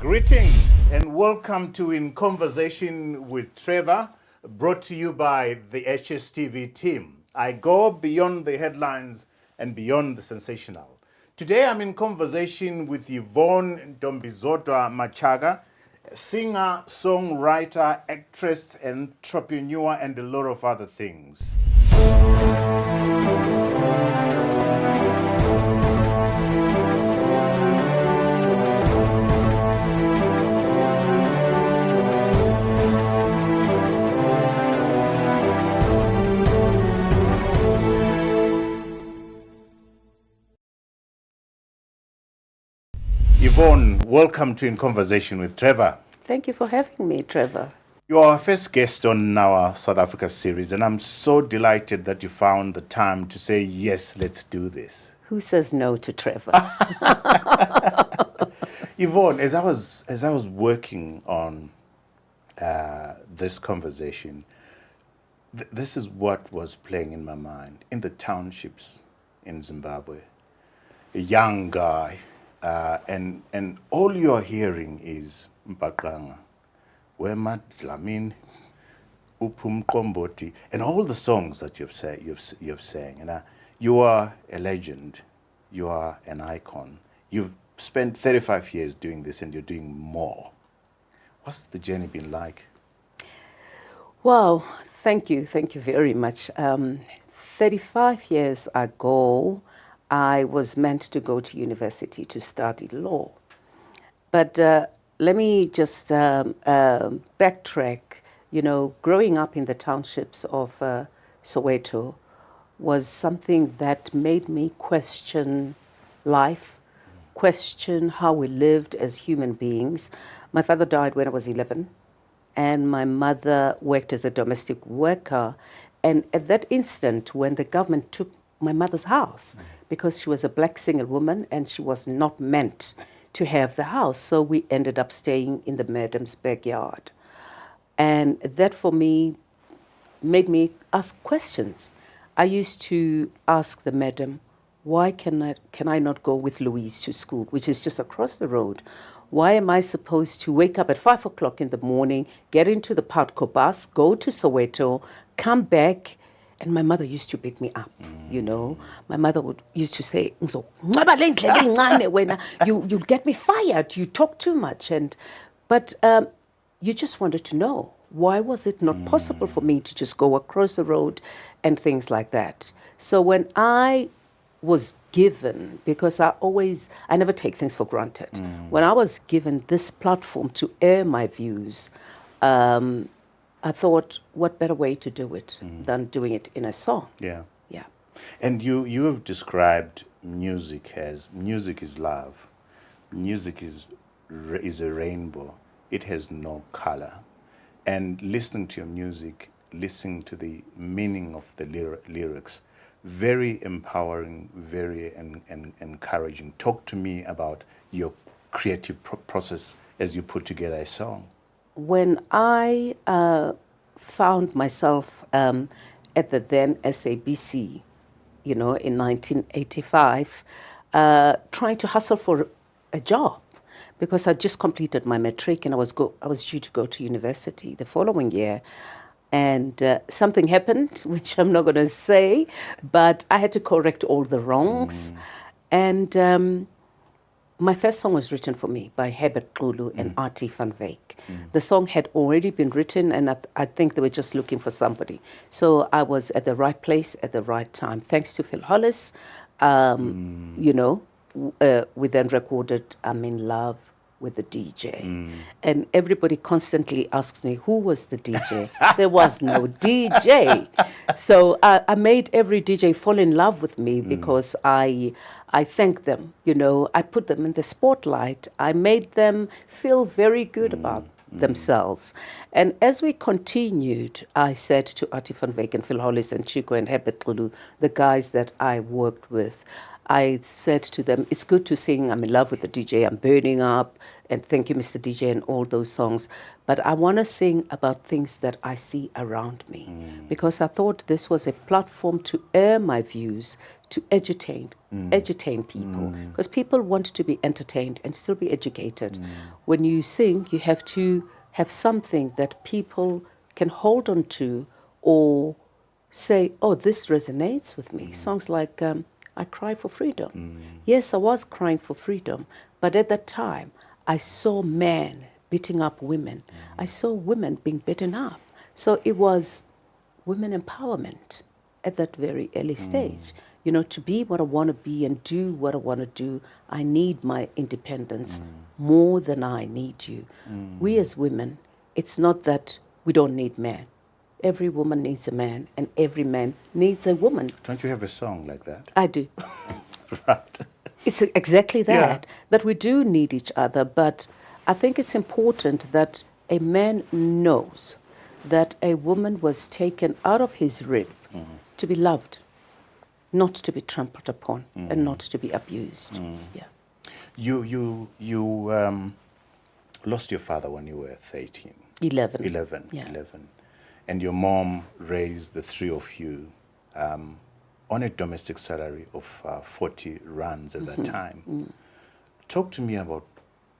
Greetings and welcome to In Conversation with Trevor, brought to you by the HSTV team. I go beyond the headlines and beyond the sensational. Today I'm in conversation with Yvonne Chaka, singer, songwriter, actress, entrepreneur, and a lot of other things. Yvonne, welcome to In Conversation with Trevor. Thank you for having me, Trevor. You are our first guest on our South Africa series, and I'm so delighted that you found the time to say, yes, let's do this. Who says no to Trevor? Yvonne, as I was working on this conversation, this is what was playing in my mind. In the townships in Zimbabwe, a young guy, and all you're hearing is Mpaqanga, Wema Dlamini, Upum Komboti, and all the songs that you've sang. And you are a legend. You are an icon. You've spent 35 years doing this, and you're doing more. What's the journey been like? Well, thank you very much. 35 years ago, I was meant to go to university to study law. But let me just backtrack. You know, growing up in the townships of Soweto was something that made me question life, question how we lived as human beings. My father died when I was 11, and my mother worked as a domestic worker. And at that instant, when the government took my mother's house, because she was a black single woman and she was not meant to have the house, so we ended up staying in the madam's backyard. And that for me made me ask questions. I used to ask the madam, why can I not go with Louise to school, which is just across the road? Why am I supposed to wake up at 5 o'clock in the morning, get into the Patco bus, go to Soweto, come back? And my mother used to beat me up, you know. My mother used to say, you'll get me fired, you talk too much. But you just wanted to know, why was it not possible for me to just go across the road and things like that? So when I was given, because I never take things for granted. When I was given this platform to air my views, I thought, what better way to do it than doing it in a song? Yeah. Yeah. And you have described music as, music is love. Music is a rainbow. It has no color. And listening to your music, listening to the meaning of the lyrics, very empowering, very encouraging. Talk to me about your creative process as you put together a song. When I found myself at the then SABC, you know, in 1985, trying to hustle for a job, because I just completed my matric and I was due to go to university the following year. And something happened, which I'm not going to say, but I had to correct all the wrongs. And my first song was written for me by Herbert Xulu and Artie van Wyk. The song had already been written, and I think they were just looking for somebody. So I was at the right place at the right time. Thanks to Phil Hollis, you know, we then recorded I'm in Love with the DJ. And everybody constantly asks me, who was the DJ? There was no DJ. So I made every DJ fall in love with me because I thanked them, you know, I put them in the spotlight. I made them feel very good about themselves. And as we continued, I said to Artie van Wyk and Phil Hollis and Chico and Herbert Xulu, the guys that I worked with, I said to them, it's good to sing I'm in Love with the DJ, I'm burning up, and Thank You, Mr. DJ, and all those songs. But I want to sing about things that I see around me, because I thought this was a platform to air my views, to edutain people, because people want to be entertained and still be educated. When you sing, you have to have something that people can hold on to or say, oh, this resonates with me. Songs like I Cry for Freedom. Yes, I was crying for freedom, but at that time, I saw men beating up women. I saw women being beaten up. So it was women empowerment at that very early stage. You know, to be what I want to be and do what I want to do, I need my independence more than I need you. We as women, it's not that we don't need men. Every woman needs a man, and every man needs a woman. Don't you have a song like that? I do. Right. It's exactly that, that we do need each other, but I think it's important that a man knows that a woman was taken out of his rib to be loved, not to be trampled upon, and not to be abused. Yeah. You lost your father when you were 13. 11. 11. Yeah. 11. And your mom raised the three of you on a domestic salary of 40 rands at that time. Talk to me about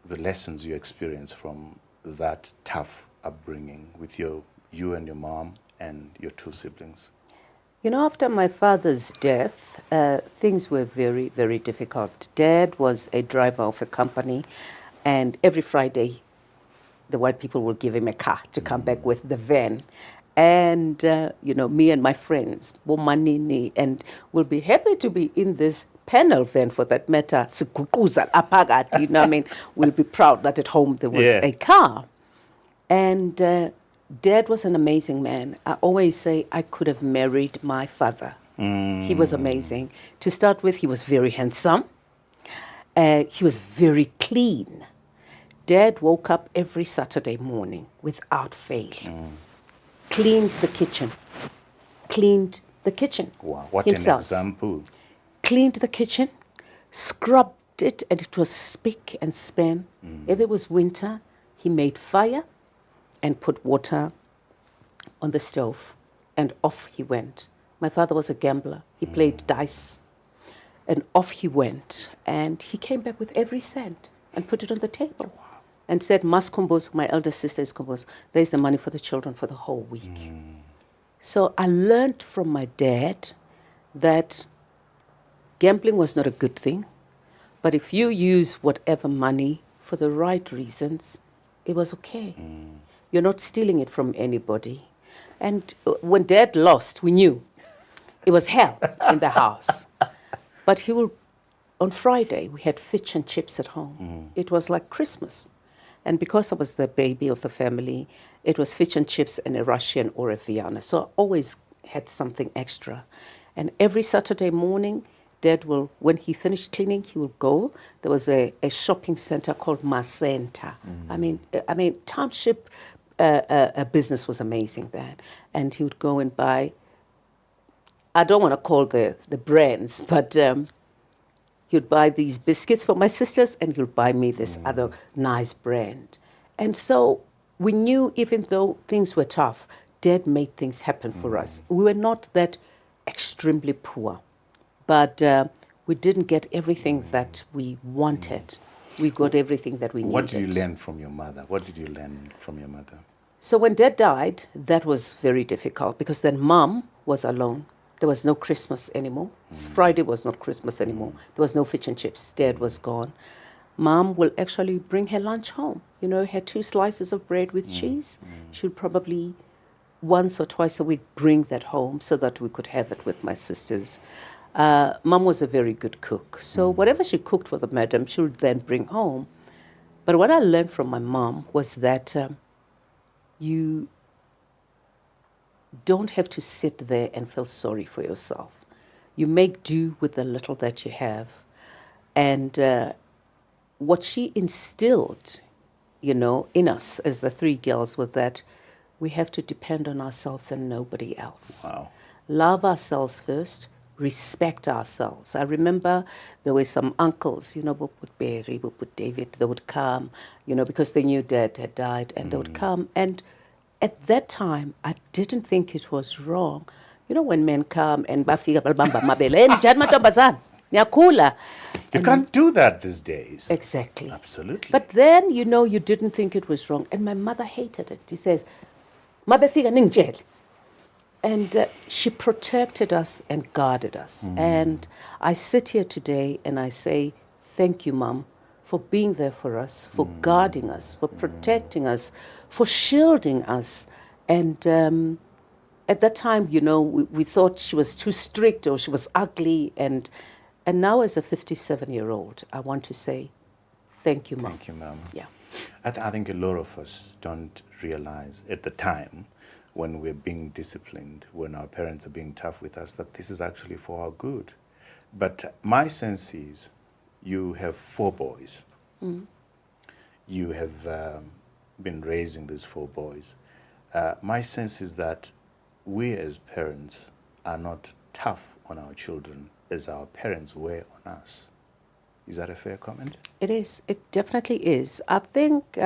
the lessons you experienced from that tough upbringing with you and your mom and your two siblings. You know, after my father's death, things were very, very difficult. Dad was a driver of a company, and every Friday, the white people will give him a car to come back with the van. And, you know, me and my friends, Bomanini, and we'll be happy to be in this panel van for that matter. You know, I mean, we'll be proud that at home there was a car. And Dad was an amazing man. I always say I could have married my father. He was amazing. To start with, he was very handsome. He was very clean. Dad woke up every Saturday morning without fail. Cleaned the kitchen. Wow, what himself. an example. Cleaned the kitchen, scrubbed it, and it was spick and span. If it was winter, he made fire and put water on the stove, and off he went. My father was a gambler. He played dice, and off he went. And he came back with every cent and put it on the table. And said, must compose, my elder sister is composed. There's the money for the children for the whole week. So I learned from my dad that gambling was not a good thing, but if you use whatever money for the right reasons, it was okay. You're not stealing it from anybody. And when Dad lost, we knew it was hell in the house. But he will, on Friday, we had fish and chips at home. It was like Christmas. And because I was the baby of the family, it was fish and chips and a Russian or a Vienna. So I always had something extra. And every Saturday morning, Dad will, when he finished cleaning, he will go. There was a shopping center called Macenta. I mean, township business was amazing then. And he would go and buy, I don't want to call the brands, but he would buy these biscuits for my sisters, and he would buy me this other nice brand. And so we knew, even though things were tough, Dad made things happen for us. We were not that extremely poor, but we didn't get everything that we wanted. We got everything that we needed. What did you learn from your mother? So when Dad died, that was very difficult, because then Mom was alone. There was no Christmas anymore. Friday was not Christmas anymore. There was no fish and chips. Dad was gone. Mom will actually bring her lunch home. You know, her 2 slices of bread with cheese. She would probably once or twice a week bring that home so that we could have it with my sisters. Mom was a very good cook. So whatever she cooked for the madam, she would then bring home. But what I learned from my mom was that you don't have to sit there and feel sorry for yourself. You make do with the little that you have. And what she instilled, you know, in us as the 3 girls was that we have to depend on ourselves and nobody else. Wow. Love ourselves first, respect ourselves. I remember there were some uncles, you know, Barry, David, they would come, you know, because they knew Dad had died, and they would come. And at that time, I didn't think it was wrong. You know, when men come and bafika balibamba mabele, njani mantombazana, niyakhula. You can't do that these days. Exactly. Absolutely. But then, you know, you didn't think it was wrong. And my mother hated it. She says, mabefika ningijele. And she protected us and guarded us. And I sit here today and I say, thank you, Mom, for being there for us, for guarding us, for protecting us, for shielding us. And at that time, you know, we thought she was too strict or she was ugly. And now as a 57-year-old, I want to say, thank you, Mom. Thank you, Mom. Yeah. I think a lot of us don't realize at the time when we're being disciplined, when our parents are being tough with us, that this is actually for our good. But my sense is you have 4 boys. You have been raising these 4 boys. My sense is that we as parents are not tough on our children as our parents were on us. Is that a fair comment? It is. It definitely is. I think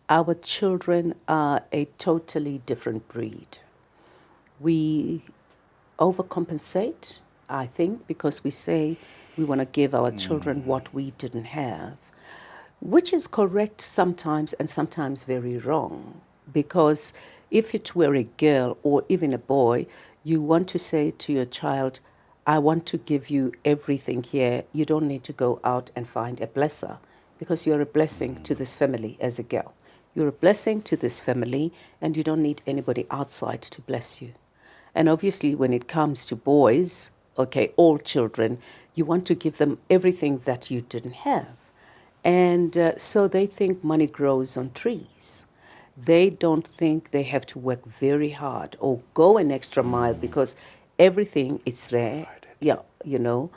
our children are a totally different breed. We overcompensate, I think, because we say we want to give our children what we didn't have, which is correct sometimes and sometimes very wrong. Because if it were a girl or even a boy, you want to say to your child, I want to give you everything here. You don't need to go out and find a blesser because you're a blessing to this family as a girl. You're a blessing to this family and you don't need anybody outside to bless you. And obviously when it comes to boys, okay, all children, you want to give them everything that you didn't have. And so they think money grows on trees. They don't think they have to work very hard or go an extra mile because everything is there. Yeah, you know.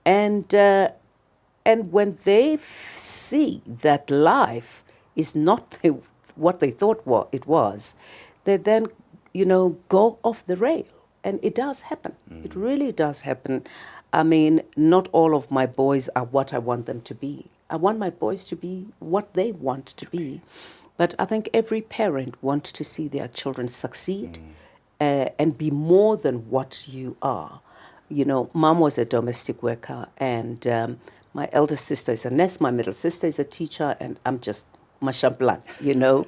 And when they see that life is not what they thought it was, they then, you know, go off the rail. And it does happen. It really does happen. I mean, not all of my boys are what I want them to be. I want my boys to be what they want to be. But I think every parent wants to see their children succeed and be more than what you are. You know, Mom was a domestic worker and my eldest sister is a nurse, my middle sister is a teacher, and I'm just mashamplan, you know.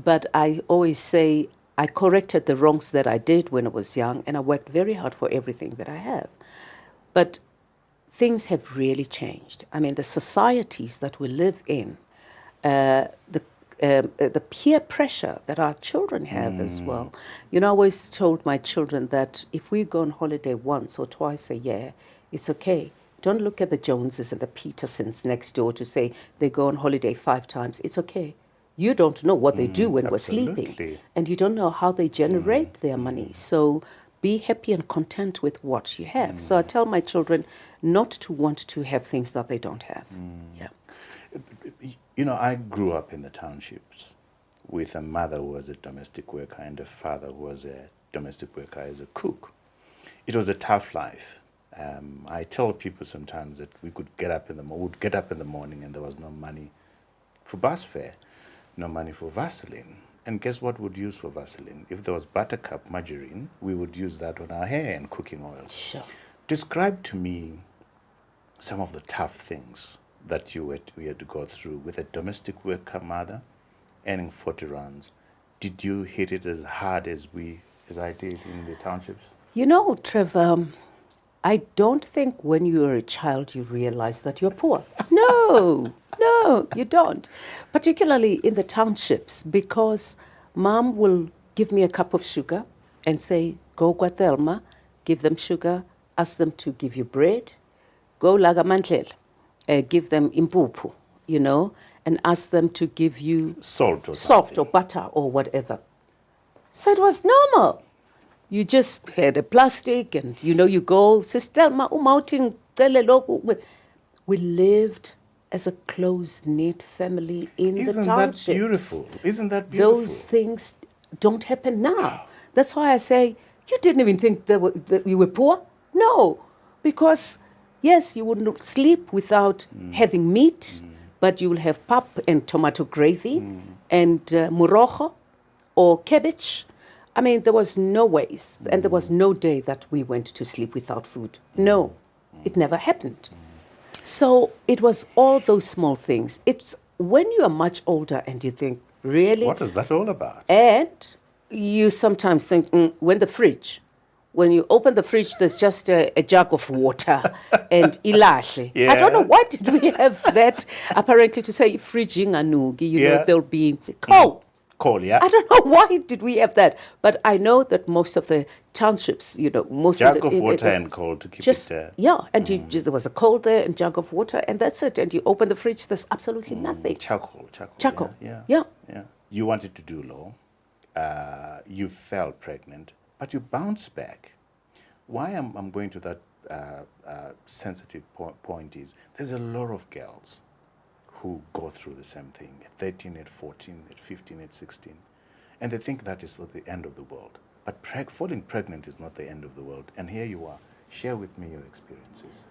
But I always say I corrected the wrongs that I did when I was young and I worked very hard for everything that I have. But things have really changed. I mean, the societies that we live in, the peer pressure that our children have as well. You know, I always told my children that if we go on holiday once or twice a year, it's okay. Don't look at the Joneses and the Petersons next door to say they go on holiday 5 times. It's okay. You don't know what they do when we're sleeping. And you don't know how they generate their money. So be happy and content with what you have. So I tell my children not to want to have things that they don't have. Yeah. You know, I grew up in the townships with a mother who was a domestic worker and a father who was a domestic worker as a cook. It was a tough life. I tell people sometimes that we would get up in the morning and there was no money for bus fare, no money for Vaseline. And guess what we'd use for Vaseline? If there was buttercup margarine, we would use that on our hair and cooking oil. Sure. Describe to me some of the tough things that you had to go through with a domestic worker mother earning 40 rands. Did you hit it as hard as I did in the townships? You know, Trevor, I don't think when you are a child you realize that you're poor. No, you don't. Particularly in the townships, because Mom will give me a cup of sugar and say, go Guatelma, give them sugar, ask them to give you bread, go Lagamantlela, give them impupu, you know, and ask them to give you salt or butter or whatever. So it was normal. You just had a plastic and, you know, you go, Sister, we lived as a close-knit family in the townships. Isn't that beautiful? Those things don't happen now. That's why I say, you didn't even think that you were poor? No, because, yes, you wouldn't sleep without having meat, but you will have pap and tomato gravy and morojo or cabbage. I mean, there was no ways, and there was no day that we went to sleep without food. No, it never happened. So it was all those small things. It's when you are much older and you think, really? What is that all about? And you sometimes think, when you open the fridge, there's just a jug of water and ilahle. Yeah. I don't know why did we have that, apparently to say fridge inganugi, know, there'll be coal. Coal, yeah. I don't know why did we have that, but I know that most of the townships, most Jug of the... of water and coal to keep just, it... Yeah, and there was a coal there and jug of water, and that's it. And you open the fridge, there's absolutely nothing. Charcoal. Yeah. You wanted to do law. You fell pregnant, but you bounced back. Why I'm going to that sensitive point is there's a lot of girls who go through the same thing at 13, at 14, at 15, at 16. And they think that is the end of the world. But falling pregnant is not the end of the world. And here you are. Share with me your experiences.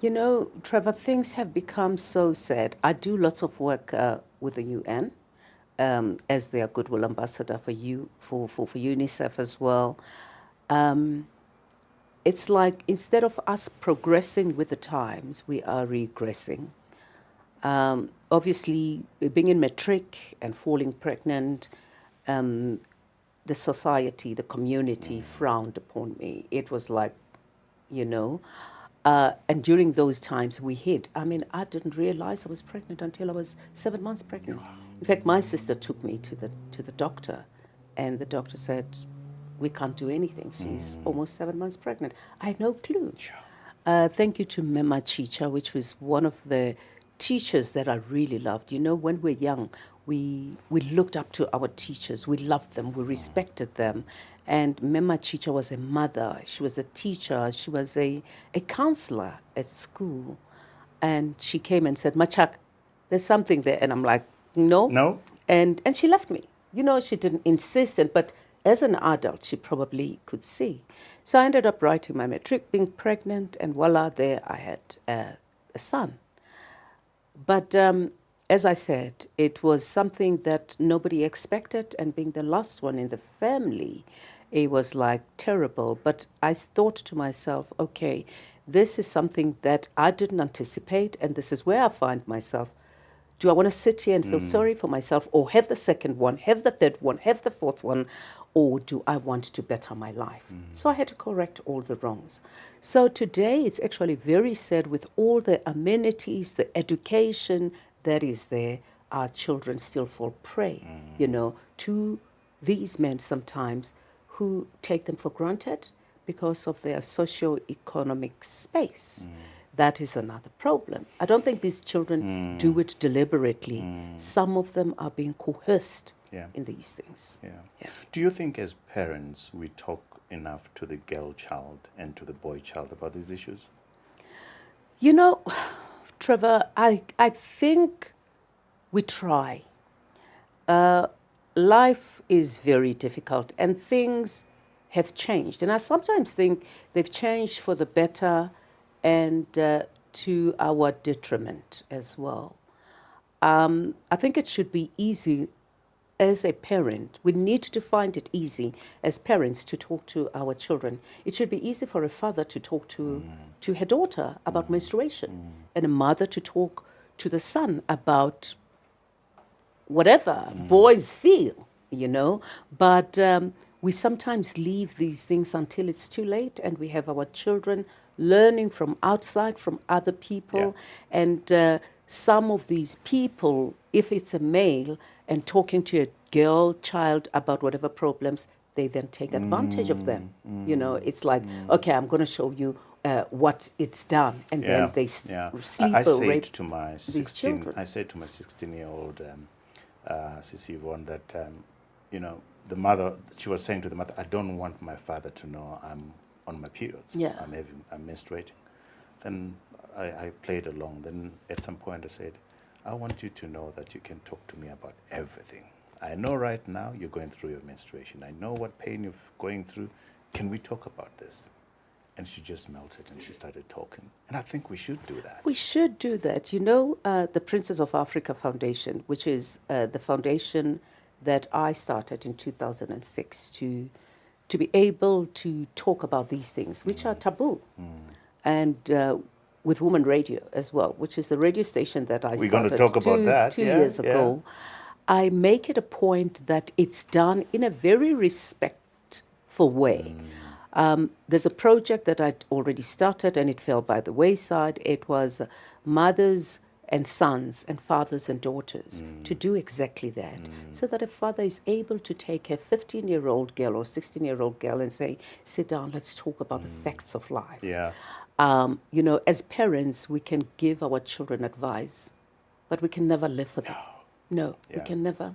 You know, Trevor, things have become so sad. I do lots of work with the UN as their Goodwill Ambassador for UNICEF as well. It's like instead of us progressing with the times, we are regressing. Obviously, being in matric and falling pregnant, the society, the community frowned upon me. It was like, and during those times we hid. I mean, I didn't realize I was pregnant until I was 7 months pregnant. In fact, my sister took me to the doctor, and the doctor said, we can't do anything. She's almost 7 months pregnant. I had no clue. Thank you to Mema Chicha, which was one of the teachers that I really loved. When we're young, we looked up to our teachers. We loved them. We respected them. And Mema Chicha was a mother. She was a teacher. She was a counselor at school. And she came and said, Machak, there's something there. And I'm like, no. No. And she left me. She didn't insist. But as an adult, she probably could see. So I ended up writing my matric, being pregnant, and voila, there I had a son. But as I said, it was something that nobody expected, and being the last one in the family, it was like terrible. But I thought to myself, okay, this is something that I didn't anticipate, and this is where I find myself. Do I want to sit here and feel sorry for myself, or have the second one, have the third one, have the fourth one, or do I want to better my life? So I had to correct all the wrongs. So today it's actually very sad with all the amenities, the education that is there, our children still fall prey, to these men sometimes who take them for granted because of their socio-economic space. That is another problem. I don't think these children do it deliberately. Some of them are being coerced in these things. Yeah. Do you think as parents we talk enough to the girl child and to the boy child about these issues? Trevor, I think we try. Life is very difficult and things have changed. And I sometimes think they've changed for the better and to our detriment as well. I think it should be easy as a parent. We need to find it easy as parents to talk to our children. It should be easy for a father to talk to her daughter about menstruation, and a mother to talk to the son about whatever boys feel, But we sometimes leave these things until it's too late, and we have our children learning from outside, from other people. And some of these people, if it's a male, and talking to a girl child about whatever problems, they then take advantage of them. It's like, okay, I'm going to show you what it's done. And then they sleep or rape to my these children. I said to my 16-year-old Sissy Yvonne that, the mother, she was saying to the mother, I don't want my father to know I'm on my periods. I'm menstruating. Then I played along. Then at some point I said, I want you to know that you can talk to me about everything. I know right now you're going through your menstruation. I know what pain you're going through. Can we talk about this? And she just melted and she started talking. And I think we should do that. We should do that. The Princess of Africa Foundation, which is the foundation that I started in 2006 to to be able to talk about these things, which are taboo. And with Woman Radio as well, which is the radio station that I We're going to started talk about that. two years ago. I make it a point that it's done in a very respectful way. There's a project that I'd already started and it fell by the wayside. It was mothers and sons and fathers and daughters to do exactly that, so that a father is able to take a 15-year-old girl or 16-year-old girl and say, sit down, let's talk about the facts of life. Yeah. You know, as parents, we can give our children advice, but we can never live for them. No, we can never.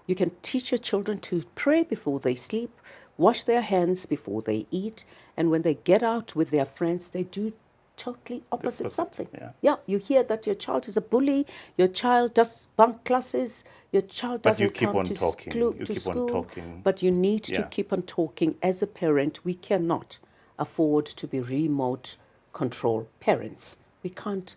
You can teach your children to pray before they sleep, wash their hands before they eat, and when they get out with their friends, they do totally opposite something. You hear that your child is a bully, your child does bunk classes, your child doesn't come to school. But you need to keep on talking. As a parent, we cannot afford to be remote control parents. We can't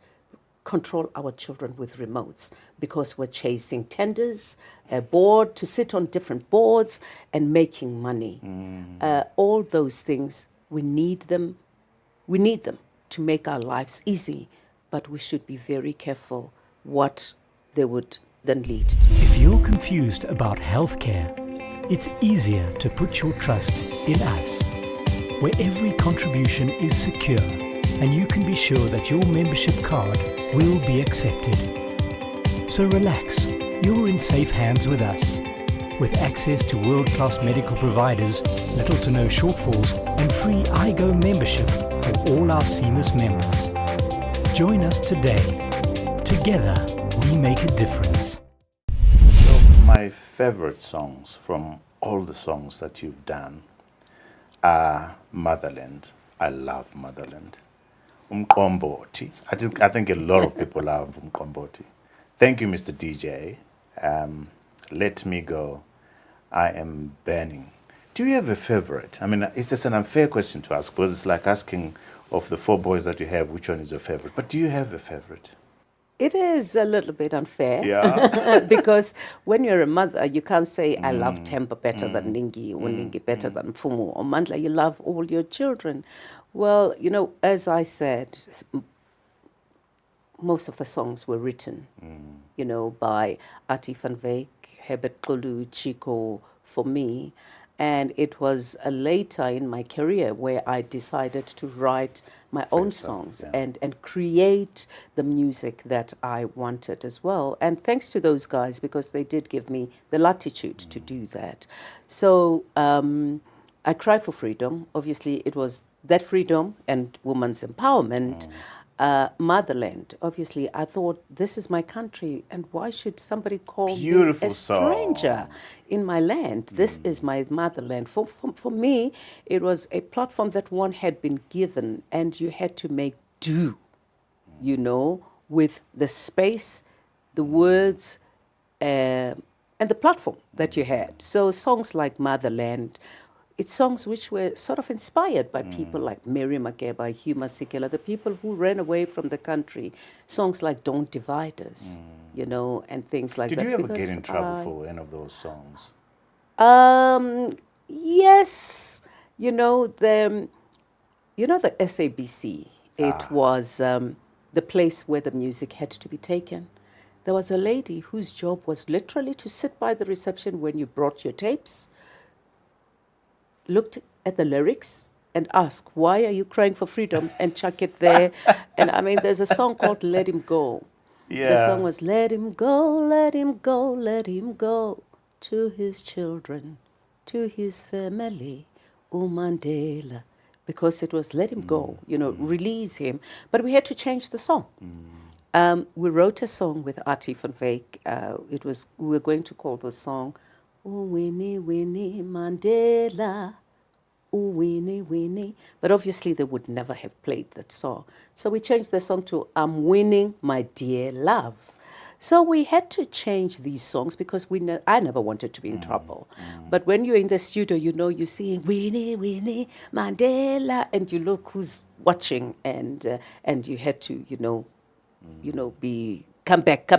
control our children with remotes because we're chasing tenders, a board, to sit on different boards and making money. All those things, we need them. We need them to make our lives easy, but we should be very careful what they would then lead to. If you're confused about healthcare, it's easier to put your trust in us, where every contribution is secure and you can be sure that your membership card will be accepted. So relax, you're in safe hands with us. With access to world-class medical providers, little to no shortfalls, and free iGo membership for all our Seamless members. Join us today. Together, we make a difference. So my favorite songs from all the songs that you've done are Motherland. I love Motherland. Umqomboti. I think a lot of people love Umqomboti. Thank you, Mr. DJ. Let Me Go. I Am Burning. Do you have a favorite? I mean, it's just an unfair question to ask because it's like asking of the 4 boys that you have, which one is your favorite? But do you have a favorite? It is a little bit unfair. Yeah. Because when you're a mother, you can't say, I love Temper better than Ningi, or Ningi better than Fumu, or Mandla, you love all your children. Well, you know, as I said, most of the songs were written, you know, by Ati van Wyk, Herbert Kulu, Chico, for me. And it was later in my career where I decided to write my own songs and create the music that I wanted as well. And thanks to those guys, because they did give me the latitude to do that. So I Cry for Freedom. Obviously, it was that freedom and women's empowerment. Motherland, obviously, I thought, this is my country, and why should somebody call me a stranger in my land? This is my motherland. For me, it was a platform that one had been given, and you had to make do, you know, with the space, the words, and the platform that you had. So songs like Motherland, it's songs which were sort of inspired by people like Mary Makeba, Hugh Masekela, the people who ran away from the country. Songs like Don't Divide Us, you know, and things like that. Did you ever get in trouble for any of those songs? Yes. You know, the SABC, it was the place where the music had to be taken. There was a lady whose job was literally to sit by the reception when you brought your tapes, looked at the lyrics and ask, why are you crying for freedom? And chuck it there. And I mean, there's a song called Let Him Go. Yeah. The song was, let him go, let him go, let him go to his children, to his family, Mandela. We was let him go, you know, release him. But we had to change the song. We wrote a song with Ati van Wyk. We were going to call the song, Winnie, Winnie Mandela, Winnie, Winnie. But obviously they would never have played that song. So we changed the song to I'm Winning, My Dear Love. So we had to change these songs because I never wanted to be in trouble. But when you're in the studio, you know, you see Winnie, Winnie Mandela, and you look who's watching, and you had to, come back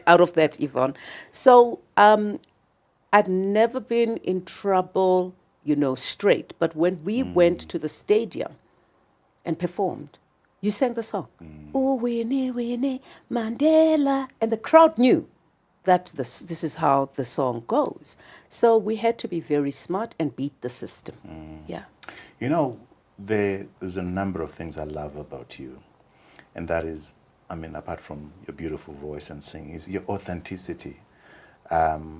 out of that, Yvonne. So I'd never been in trouble, straight. But when we went to the stadium and performed, you sang the song. Oh, Winnie, Mandela. And the crowd knew that this is how the song goes. So we had to be very smart and beat the system. Yeah. There's a number of things I love about you. And that is, apart from your beautiful voice and singing, is your authenticity,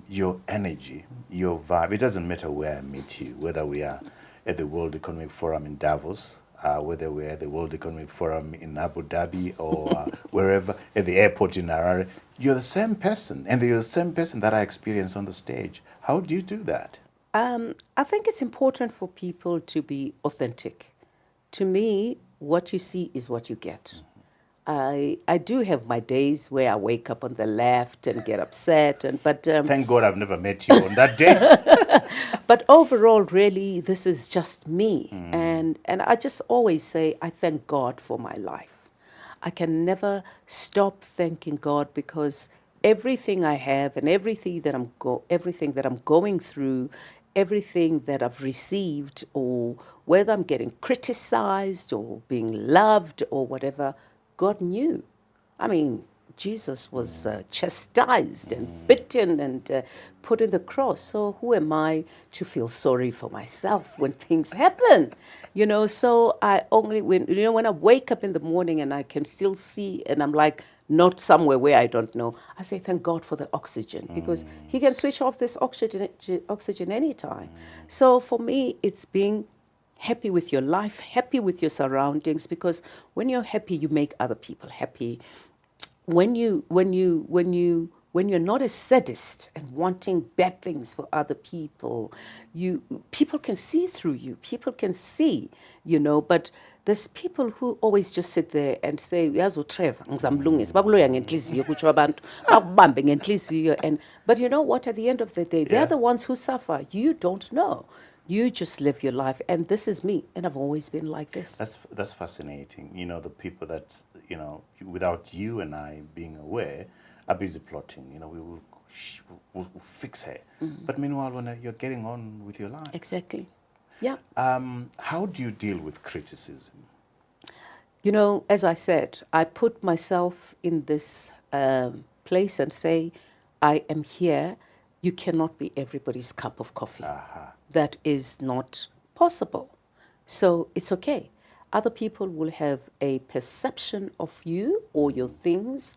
your energy, your vibe. It doesn't matter where I meet you, whether we are at the World Economic Forum in Davos, whether we're at the World Economic Forum in Abu Dhabi or wherever, at the airport in Harare, you're the same person, and you're the same person that I experience on the stage. How do you do that? I think it's important for people to be authentic. To me, what you see is what you get. I do have my days where I wake up on the left and get upset, but thank God I've never met you on that day. But overall, really, this is just me, and I just always say I thank God for my life. I can never stop thanking God, because everything I have and everything that I'm going through, everything that I've received, or whether I'm getting criticized or being loved or whatever, God knew. Jesus was chastised and bitten and put in the cross. So who am I to feel sorry for myself when things happen? So I only, when I wake up in the morning and I can still see, and I'm like, not somewhere where I don't know, I say, thank God for the oxygen, because he can switch off this oxygen anytime. So for me, it's being happy with your life, happy with your surroundings, because when you're happy, you make other people happy. When you're not a sadist and wanting bad things for other people, people can see through you. People can see, but there's people who always just sit there and say, yazo Trevor, ngizamlungisa, bakuloya ngenhliziyo kutsho abantu, bakubambe ngenhliziyo. But you know what, at the end of the day, they're the ones who suffer. You don't know. You just live your life, and this is me, and I've always been like this. That's fascinating. The people that, without you and I being aware, are busy plotting. We'll fix her. But meanwhile, when you're getting on with your life. Exactly. Yeah. How do you deal with criticism? As I said, I put myself in this place and say, I am here. You cannot be everybody's cup of coffee. That is not possible. So it's okay. Other people will have a perception of you or your things.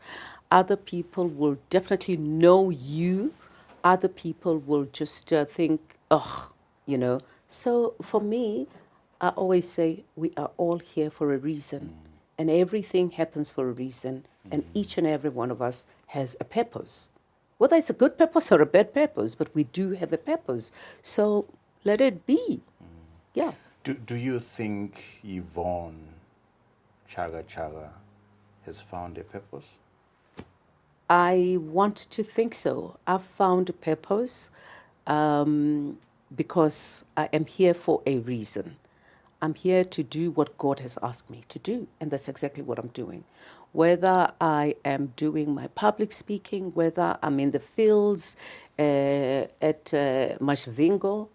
Other people will definitely know you. Other people will just think, So for me, I always say we are all here for a reason. And everything happens for a reason. And each and every one of us has a purpose. Whether it's a good purpose or a bad purpose, but we do have a purpose. So let it be. Yeah. Do you think Yvonne Chaka Chaka has found a purpose? I want to think so. I've found a purpose because I am here for a reason. I'm here to do what God has asked me to do, and that's exactly what I'm doing. Whether I am doing my public speaking, whether I'm in the fields at Mashvingo,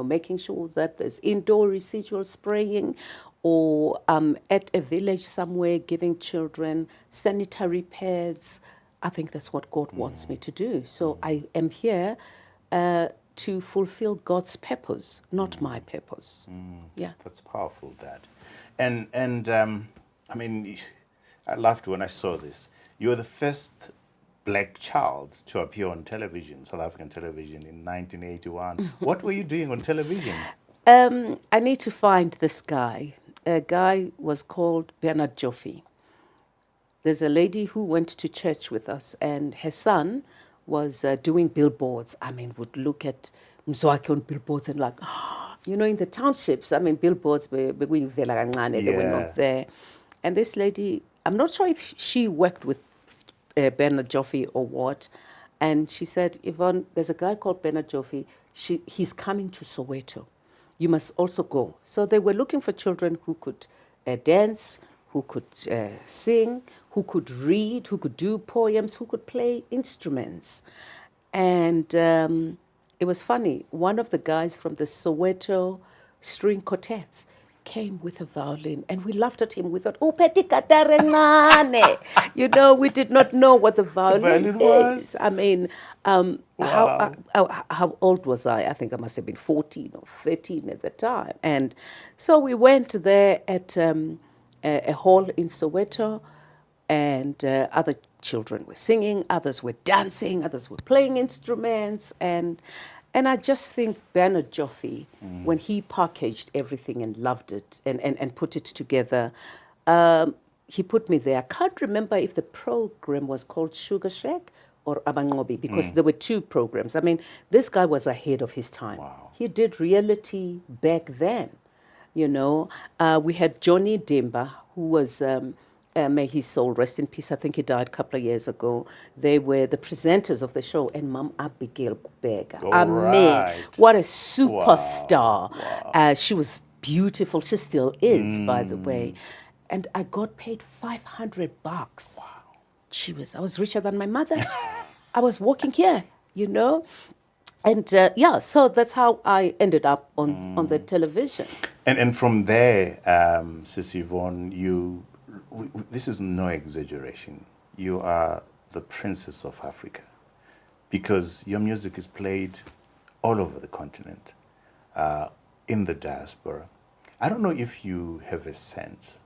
making sure that there's indoor residual spraying, or I'm at a village somewhere giving children sanitary pads, I think that's what God wants me to do. So I am here to fulfill God's purpose, not my purpose. Yeah, that's powerful. That, and I laughed when I saw this. You were the first black child to appear on television, South African television, in 1981. What were you doing on television? I need to find this guy. A guy was called Bernard Joffe. There's a lady who went to church with us, and her son was doing billboards. Would look at Mzwaki on billboards and like, in the townships, billboards, they were not there. And this lady, I'm not sure if she worked with Bernard Joffe or what, and she said, Yvonne, there's a guy called Bernard Joffe. He's coming to Soweto. You must also go. So they were looking for children who could dance, who could sing, who could read, who could do poems, who could play instruments. And it was funny. One of the guys from the Soweto string quartets came with a violin, and we laughed at him. We thought, "Oh, peti katare ncane." We did not know what the violin was. is. I mean, how old was I? I think I must have been 14 or 13 at the time. And so we went there at a hall in Soweto, and other children were singing, others were dancing, others were playing instruments, and I just think Bernard Joffe, when he packaged everything and loved it and put it together, he put me there. I can't remember if the program was called Sugar Shack or Abangobi, because there were two programs. I mean, this guy was ahead of his time. Wow. He did reality back then. We had Johnny Dimba, who was, may his soul rest in peace, I think he died a couple of years ago. They were the presenters of the show, and Mam Abigail Kubega. Right. What a superstar. Wow. She was beautiful. She still is, by the way. And I got paid $500. Wow. I was richer than my mother. I was walking here, And so that's how I ended up on the television. And from there, Sis Yvonne, this is no exaggeration. You are the princess of Africa, because your music is played all over the continent, in the diaspora. I don't know if you have a sense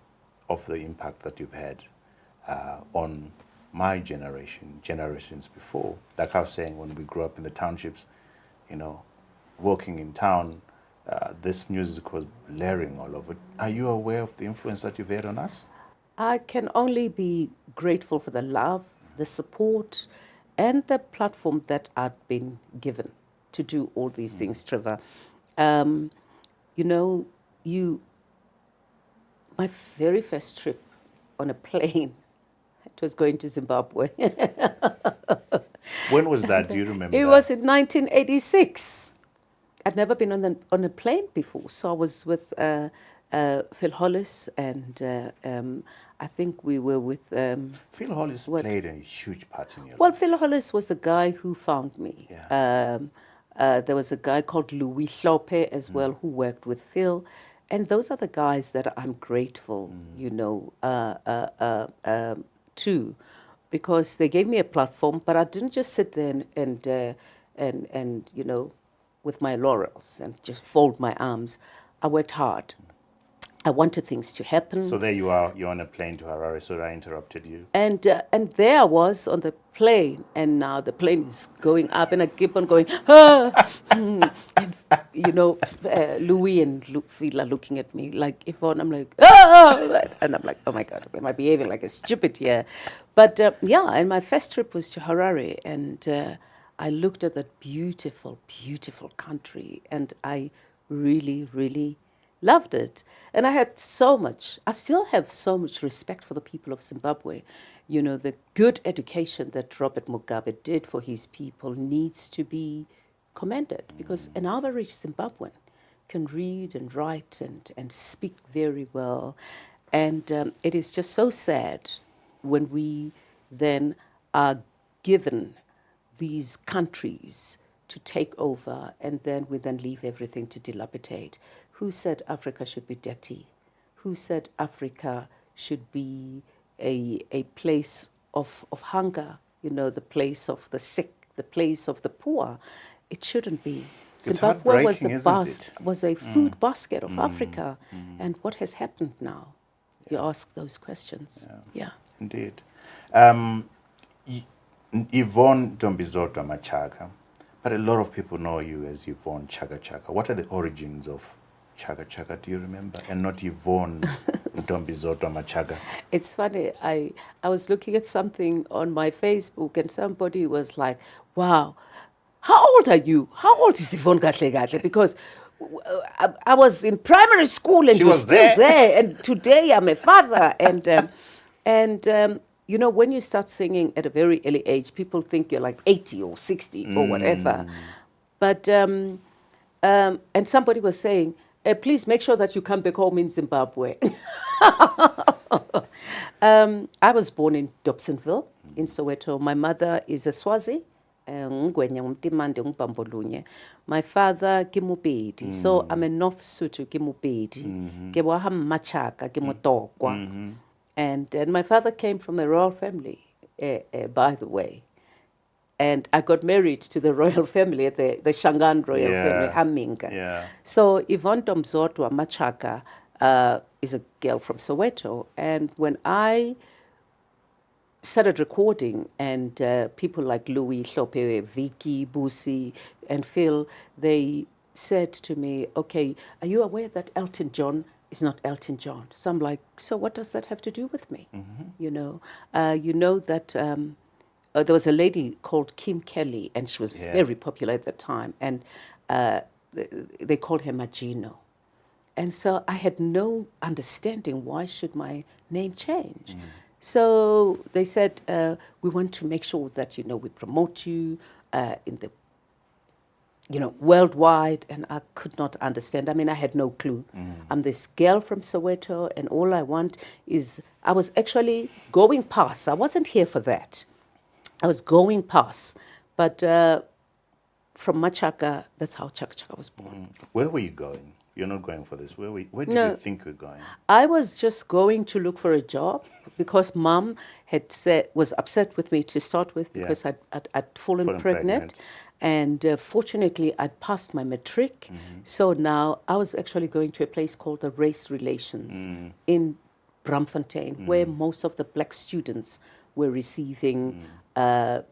of the impact that you've had on my generation, generations before. Like I was saying, when we grew up in the townships, walking in town, this music was blaring all over. Are you aware of the influence that you've had on us? I can only be grateful for the love, the support, and the platform that I've been given to do all these things, Trevor. My very first trip on a plane, it was going to Zimbabwe. When was that? Do you remember? It was in 1986. I'd never been on a plane before, so I was with Phil Hollis, and I think we were with... Phil Hollis played a huge part in your Well, life. Phil Hollis was the guy who found me. Yeah. There was a guy called Louis Hlope as well who worked with Phil. And those are the guys that I'm grateful, to, because they gave me a platform, but I didn't just sit there and with my laurels and just fold my arms. I worked hard. I wanted things to happen. So there you are, you're on a plane to Harare, so I interrupted you. And there I was on the plane, and now the plane is going up, and I keep on going, and, Louis and Phil are looking at me like, Yvonne, I'm like, and I'm like, oh my God, am I behaving like a stupid here? But and my first trip was to Harare, and I looked at that beautiful, beautiful country, and I really, really loved it. And I still have so much respect for the people of Zimbabwe. The good education that Robert Mugabe did for his people needs to be commended, because an average Zimbabwean can read and write and speak very well. And it is just so sad when we then are given these countries to take over, and then we then leave everything to dilapidate. Who said Africa should be dirty? Who said Africa should be a place of hunger, the place of the sick, the place of the poor? It shouldn't be. It's Zimbabwe was heartbreaking, was a food basket of Africa. And what has happened now? You ask those questions. Yeah. Indeed. Yvonne Dombizodwa Machaka, but a lot of people know you as Yvonne Chaka Chaka. What are the origins of Chaka Chaka, do you remember? And not Yvonne Dombizodwa Machaka. It's funny, I was looking at something on my Facebook, and somebody was like, wow, how old are you? How old is Yvonne Gatle Gatle? Because I was in primary school and She you're was still there, and today I'm a father. And when you start singing at a very early age, people think you're like 80 or 60 or whatever. But, and somebody was saying, please make sure that you come back home in Zimbabwe. I was born in Dobsonville, in Soweto. My mother is a Swazi, ngwenya ngumtimande ngubambolunye. My father ke Mopedi, so I'm a North Sotho ke Mopedi. Ke boa ha Machaka ke Motokwa. And my father came from a royal family, by the way. And I got married to the royal family, the Shangaan royal family, Haminga. Yeah. So Yvonne Chaka Chaka is a girl from Soweto. And when I started recording, and people like Louis, Hlope, Vicky, Busi, and Phil, they said to me, okay, are you aware that Elton John is not Elton John? So I'm like, so what does that have to do with me? You know that there was a lady called Kim Kelly, and she was very popular at the time, and they called her Magino. And so I had no understanding, why should my name change? So they said, we want to make sure that, we promote you in the, worldwide. And I could not understand. I mean, I had no clue. I'm this girl from Soweto, and all I want is, I was actually going past. I wasn't here for that. I was going past. But from Machaka, that's how Chaka Chaka was born. Where were you going? You're not going for this. Where did you think you were going? I was just going to look for a job because Mom was upset with me to start with, because I'd fallen pregnant. And fortunately, I'd passed my matric. So now I was actually going to a place called the Race Relations in Braamfontein, where most of the black students were receiving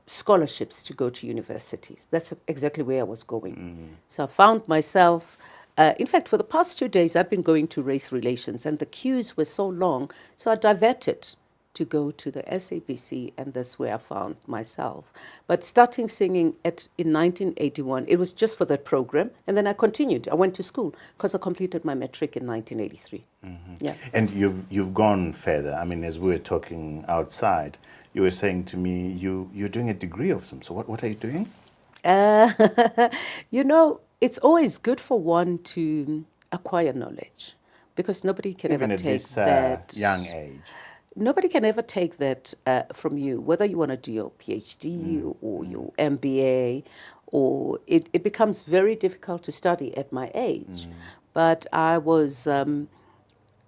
scholarships to go to universities. That's exactly where I was going. So I found myself, in fact, for the past 2 days, I'd been going to Race Relations, and the queues were so long, so I diverted to go to the SABC, and that's where I found myself. But starting singing in 1981, it was just for that program, and then I continued. I went to school because I completed my matric in 1983. Yeah. And you've gone further. I mean, as we were talking outside, you were saying to me you're doing a degree of some. So what are you doing? It's always good for one to acquire knowledge, because nobody can Even ever at take this that young age. Nobody can ever take that from you, whether you want to do your PhD or your MBA, or it becomes very difficult to study at my age. But I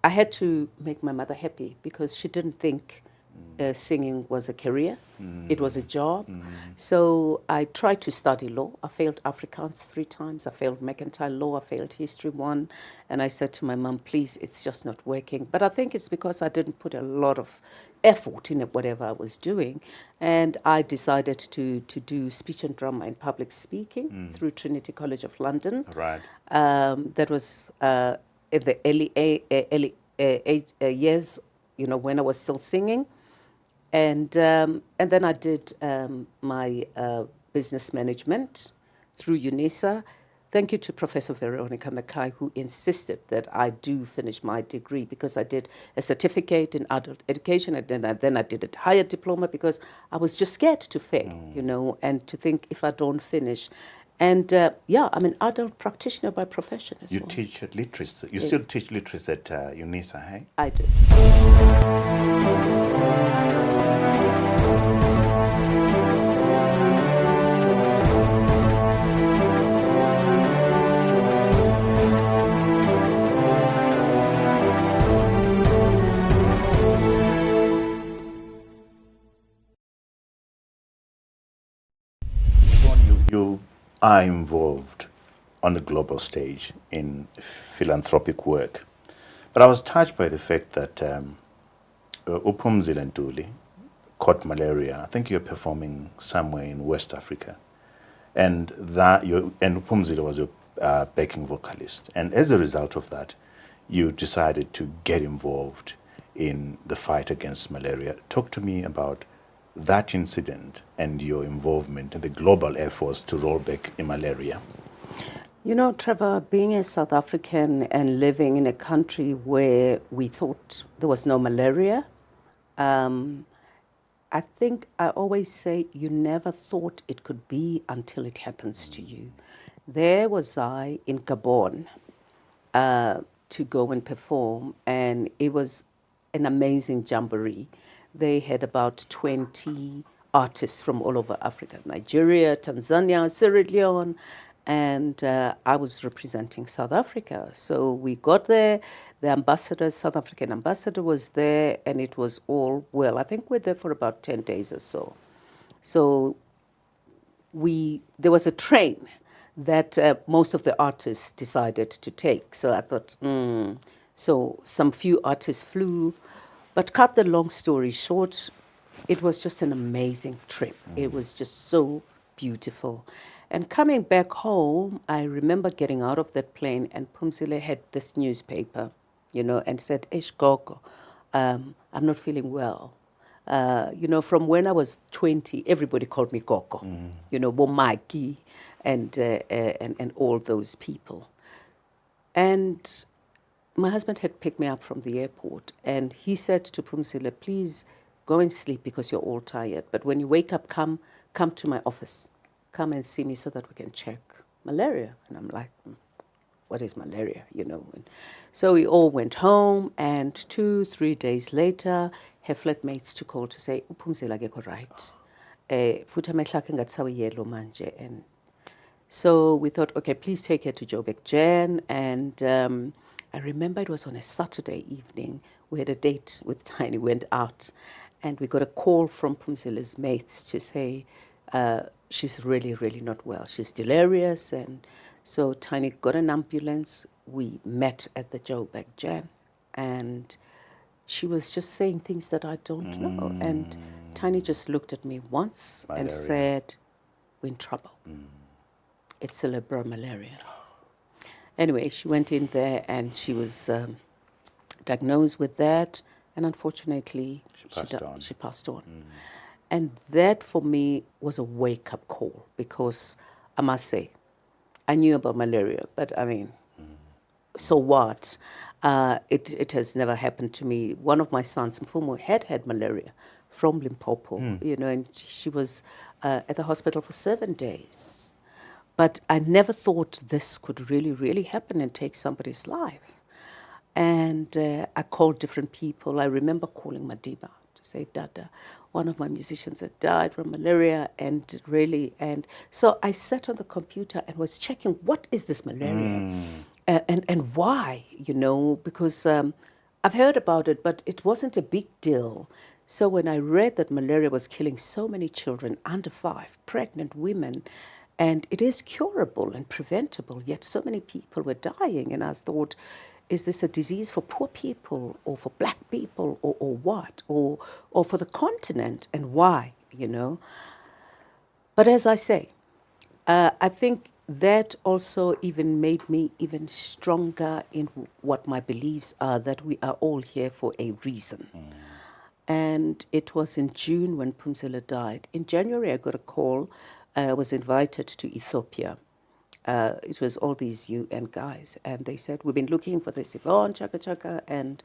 had to make my mother happy, because she didn't think singing was a career. It was a job. So I tried to study law. I failed Afrikaans 3 times. I failed mercantile law. I failed history 1. And I said to my mom, please, it's just not working. But I think it's because I didn't put a lot of effort in whatever I was doing. And I decided to do speech and drama and public speaking through Trinity College of London. Right. That was in the early years, when I was still singing. And then I did my business management through UNISA. Thank you to Professor Veronica Mackay, who insisted that I do finish my degree, because I did a certificate in adult education, and then I did a higher diploma, because I was just scared to fail, and to think if I don't finish. And I'm an adult practitioner by profession as well. You teach literacy. You still teach literacy at UNISA, hey? I do. You are involved on the global stage in philanthropic work. But I was touched by the fact that Upumzile Ntuli caught malaria. I think you're performing somewhere in West Africa. And Upumzile was your backing vocalist. And as a result of that, you decided to get involved in the fight against malaria. Talk to me about that incident and your involvement in the global efforts to roll back malaria. Trevor, being a South African and living in a country where we thought there was no malaria, I think I always say you never thought it could be until it happens to you. There was I in Gabon to go and perform, and it was an amazing jamboree. They had about 20 artists from all over Africa, Nigeria, Tanzania, Sierra Leone, and I was representing South Africa. So we got there, the ambassador, South African ambassador was there, and it was all well. I think we're there for about 10 days or so. So there was a train that most of the artists decided to take. So I thought, so some few artists flew, but cut the long story short, it was just an amazing trip. It was just so beautiful. And coming back home, I remember getting out of that plane, and Phumzile had this newspaper, and said, "Eish Gogo, I'm not feeling well." From when I was 20, everybody called me Gogo, Bomaki, and all those people. And my husband had picked me up from the airport, and he said to Phumzile, "Please go and sleep because you're all tired. But when you wake up, come to my office. Come and see me so that we can check malaria." And I'm like, what is malaria, And so we all went home, and 2-3 days later, her flatmates took call to say, "Phumzile akekho right. Futhi amehlo akhe ngathi sawuyelo manje." And so we thought, okay, please take her to Joburg Jan. And I remember it was on a Saturday evening. We had a date with Tiny, went out, and we got a call from Phumzile's mates to say, she's really, really not well. She's delirious. And so Tiny got an ambulance. We met at the Joburg Jan, and she was just saying things that I don't know. And Tiny just looked at me once and said, "We're in trouble. It's cerebral malaria." Anyway, she went in there, and she was diagnosed with that, and unfortunately, she passed on. And that, for me, was a wake-up call, because I must say, I knew about malaria, but I mean, so what? It has never happened to me. One of my sons, Mfumo, had malaria from Limpopo, and she was at the hospital for 7 days. But I never thought this could really, really happen and take somebody's life. And I called different people. I remember calling Madiba to say, "Dada, one of my musicians had died from malaria," and so I sat on the computer and was checking, what is this malaria? And why, because I've heard about it, but it wasn't a big deal. So when I read that malaria was killing so many children under 5, pregnant women, and it is curable and preventable, yet so many people were dying, and I thought, is this a disease for poor people, or for black people, or what? Or for the continent, and why, But as I say, I think that also even made me even stronger in what my beliefs are, that we are all here for a reason. And it was in June when Phumzile died. In January, I got a call. I was invited to Ethiopia. It was all these UN guys, and they said, "We've been looking for this Yvonne Chaka Chaka, and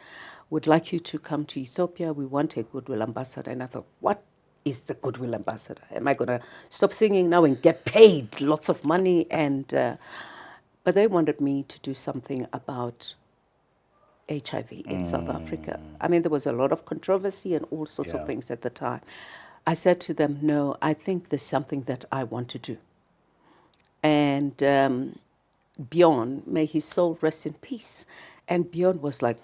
would like you to come to Ethiopia. We want a goodwill ambassador." And I thought, what is the goodwill ambassador? Am I going to stop singing now and get paid lots of money? And but they wanted me to do something about HIV in South Africa. I mean, there was a lot of controversy and all sorts of things at the time. I said to them, "No, I think there's something that I want to do." And Bjorn, may his soul rest in peace. And Bjorn was like,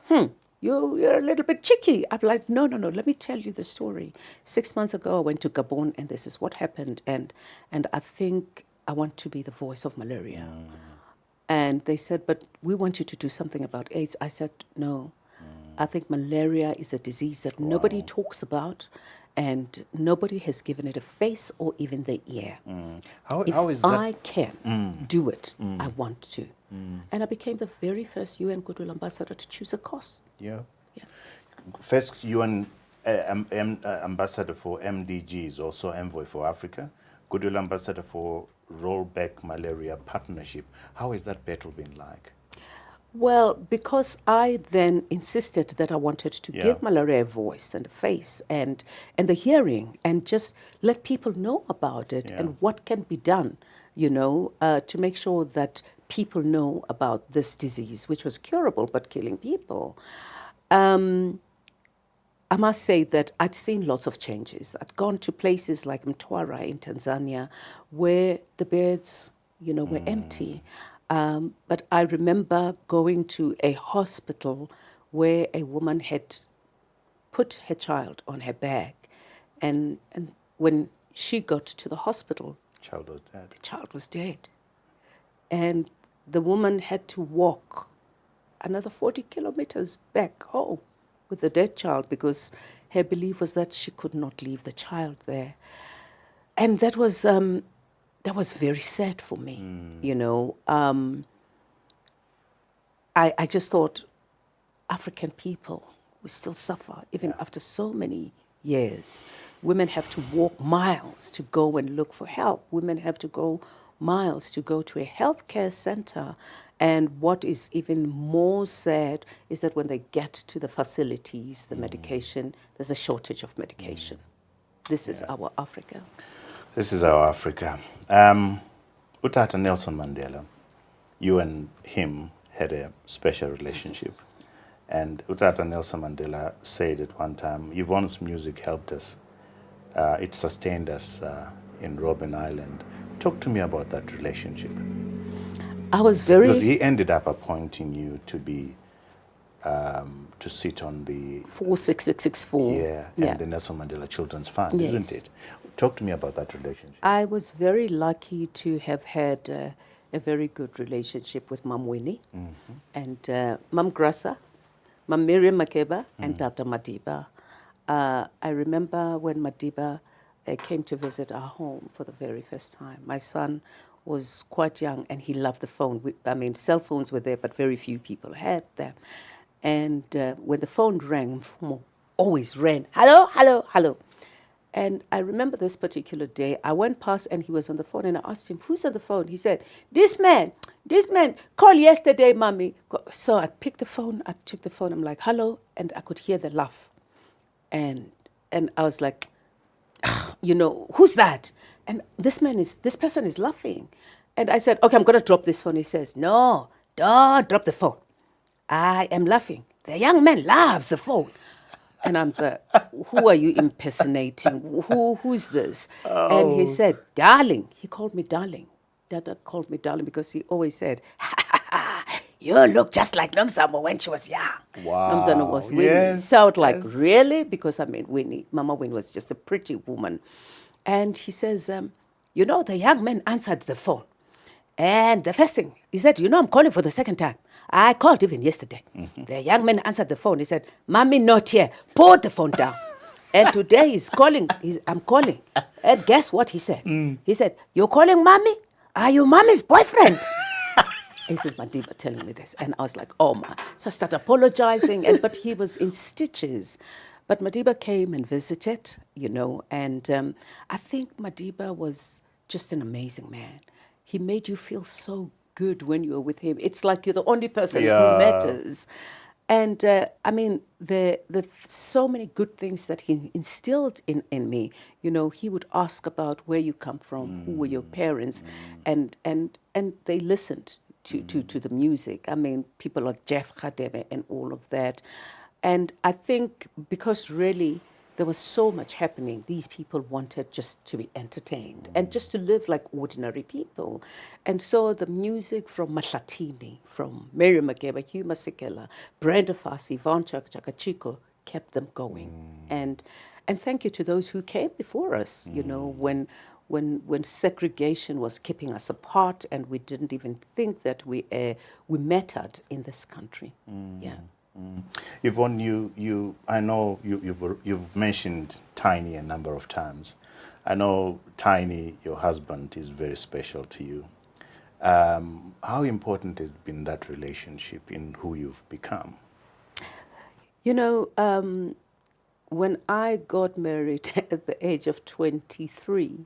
you're a little bit cheeky. I'm like, no, let me tell you the story. 6 months ago, I went to Gabon, and this is what happened. And I think I want to be the voice of malaria. And they said, "But we want you to do something about AIDS." I said, "No, I think malaria is a disease that nobody talks about, and nobody has given it a face or even the ear. How is that? I can do it, I want to." And I became the very first UN Goodwill Ambassador to choose a cause. Yeah. First UN Ambassador for MDGs, also Envoy for Africa, Goodwill Ambassador for Rollback Malaria Partnership. How has that battle been like? Well, because I then insisted that I wanted to give malaria a voice and a face and the hearing, and just let people know about it and what can be done, to make sure that people know about this disease, which was curable but killing people. I must say that I'd seen lots of changes. I'd gone to places like Mtwara in Tanzania where the beds, were empty. But I remember going to a hospital where a woman had put her child on her back. And when she got to the hospital, Child was dead. the child was dead. And the woman had to walk another 40 kilometers back home with the dead child because her belief was that she could not leave the child there. And that was very sad for me, I just thought African people, we still suffer even after so many years. Women have to walk miles to go and look for help. Women have to go miles to go to a healthcare center. And what is even more sad is that when they get to the facilities, the medication, there's a shortage of medication. This is our Africa. This is our Africa. Utata Nelson Mandela, you and him had a special relationship. And Utata Nelson Mandela said at one time, Yvonne's music helped us. It sustained us in Robben Island. Talk to me about that relationship. I was very... Because he ended up appointing you to be, to sit on the... 46664. And the Nelson Mandela Children's Fund, isn't it? Talk to me about that relationship. I was very lucky to have had a very good relationship with Mam Winnie and Mam Grasa, Mam Miriam Makeba, and Tata Madiba. I remember when Madiba came to visit our home for the very first time. My son was quite young and he loved the phone. Cell phones were there, but very few people had them. And when the phone rang, Mfumo always rang, hello, hello, hello. And I remember this particular day, I went past and he was on the phone and I asked him, who's on the phone? He said, this man called yesterday, mommy. So I picked the phone, I took the phone, I'm like, hello, and I could hear the laugh. And I was like, who's that? And this person is laughing. And I said, okay, I'm going to drop this phone. He says, no, don't drop the phone. I am laughing. The young man loves the phone. And I'm like, who are you impersonating? Who's this? Oh. And he said, darling. He called me darling. Dada called me darling because he always said, you look just like Nomzamo when she was young. Wow. Nomzamo was Winnie. Yes, so I was like, really? Because Mama Winnie was just a pretty woman. And he says, the young man answered the phone. And the first thing, he said, I'm calling for the second time. I called even yesterday. The young man answered the phone. He said, Mommy, not here. Put the phone down. And today he's calling. I'm calling. And guess what he said? He said, you're calling Mommy? Are you Mommy's boyfriend? This is Madiba telling me this. And I was like, oh, my. So I started apologizing. But he was in stitches. But Madiba came and visited, and I think Madiba was just an amazing man. He made you feel so good when you were with him. It's like you're the only person who matters. And the so many good things that he instilled in me. He would ask about where you come from, who were your parents, and they listened to the music. People like Jeff Khadebe and all of that. And I think because really there was so much happening, these people wanted just to be entertained and just to live like ordinary people. And so the music from Mahlatini, from Miriam Makeba, Hugh Masekela, Brenda Fassie, Yvonne Chaka Chaka kept them going. And thank you to those who came before us, when segregation was keeping us apart and we didn't even think that we mattered in this country. Yvonne, I know you've mentioned Tiny a number of times. I know Tiny, your husband, is very special to you. How important has been that relationship in who you've become? When I got married at the age of 23,